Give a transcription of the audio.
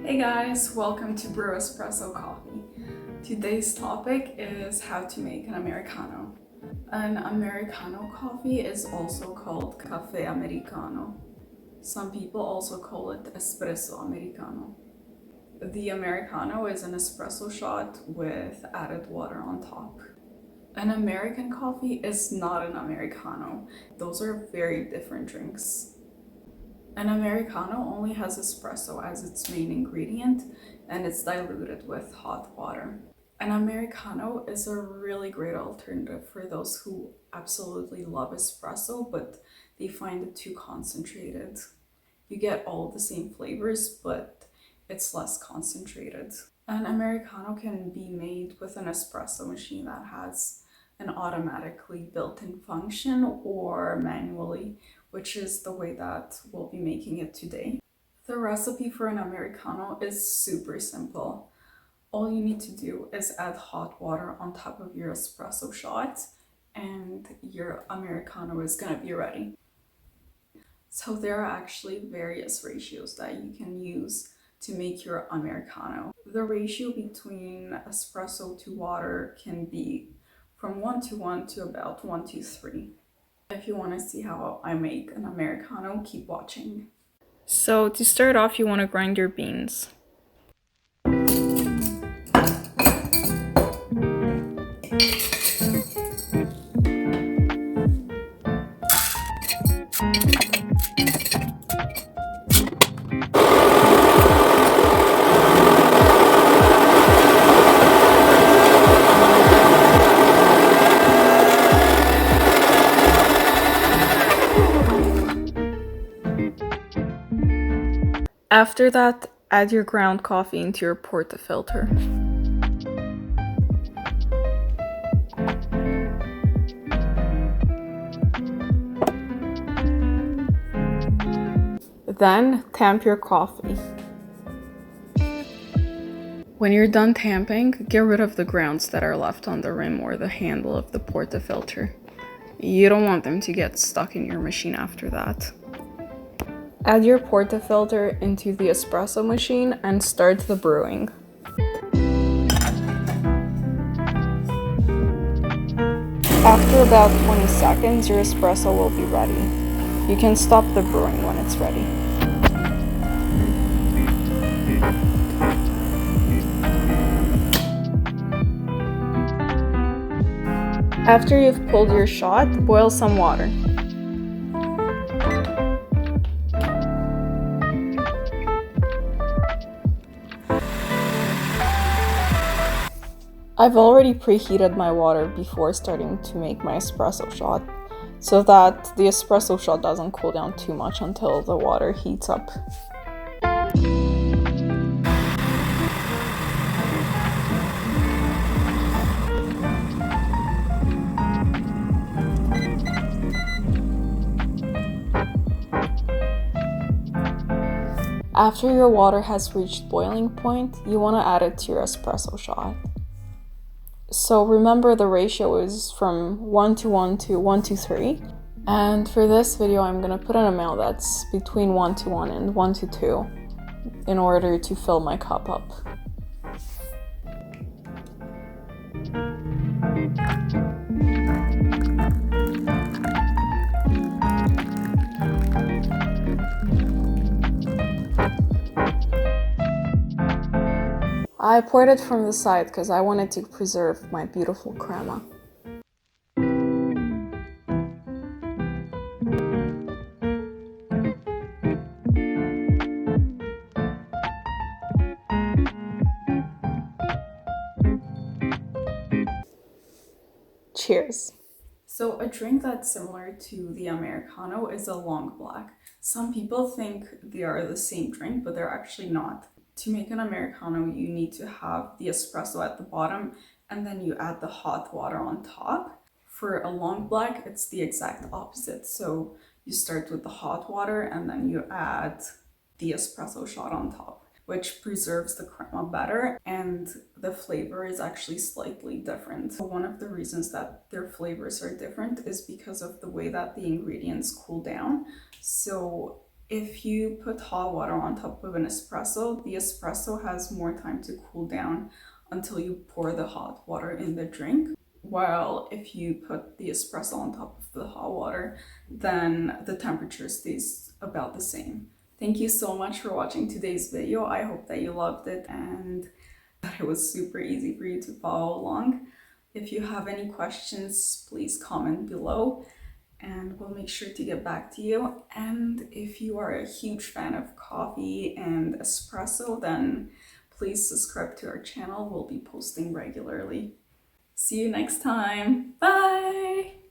Hey guys, welcome to Brew Espresso Coffee. Today's topic is how to make an Americano. An Americano coffee is also called Caffè Americano. Some people also call it Espresso Americano. The Americano is an espresso shot with added water on top. An American coffee is not an Americano. Those are very different drinks. An Americano only has espresso as its main ingredient, and it's diluted with hot water. An Americano is a really great alternative for those who absolutely love espresso, but they find it too concentrated. You get all the same flavors, but it's less concentrated. An Americano can be made with an espresso machine that has an automatically built-in function or manually, which is the way that we'll be making it today. The recipe for an Americano is super simple. All you need to do is add hot water on top of your espresso shot and your Americano is gonna be ready. So there are actually various ratios that you can use to make your Americano. The ratio between espresso to water can be from 1:1 to about 1:3. If you want to see how I make an Americano, keep watching. So to start off, you want to grind your beans. After that, add your ground coffee into your portafilter. Then tamp your coffee. When you're done tamping, get rid of the grounds that are left on the rim or the handle of the portafilter. You don't want them to get stuck in your machine after that. Add your portafilter into the espresso machine and start the brewing. After about 20 seconds, your espresso will be ready. You can stop the brewing when it's ready. After you've pulled your shot, boil some water. I've already preheated my water before starting to make my espresso shot, so that the espresso shot doesn't cool down too much until the water heats up. After your water has reached boiling point, you want to add it to your espresso shot. So remember, the ratio is from 1:1 to 1:3. And for this video, I'm going to put an amount that's between 1:1 and 1:2 in order to fill my cup up. I poured it from the side because I wanted to preserve my beautiful crema. Cheers. So a drink that's similar to the Americano is a long black. Some people think they are the same drink, but they're actually not. To make an Americano, you need to have the espresso at the bottom and then you add the hot water on top. For a long black, it's the exact opposite. So you start with the hot water and then you add the espresso shot on top, which preserves the crema better, and the flavor is actually slightly different. One of the reasons that their flavors are different is because of the way that the ingredients cool down. So If you put hot water on top of an espresso, the espresso has more time to cool down until you pour the hot water in the drink. While if you put the espresso on top of the hot water, then the temperature stays about the same. Thank you so much for watching today's video. I hope that you loved it and that it was super easy for you to follow along. If you have any questions, please comment below and we'll make sure to get back to you. And if you are a huge fan of coffee and espresso, then please subscribe to our channel. We'll be posting regularly. See you next time. Bye!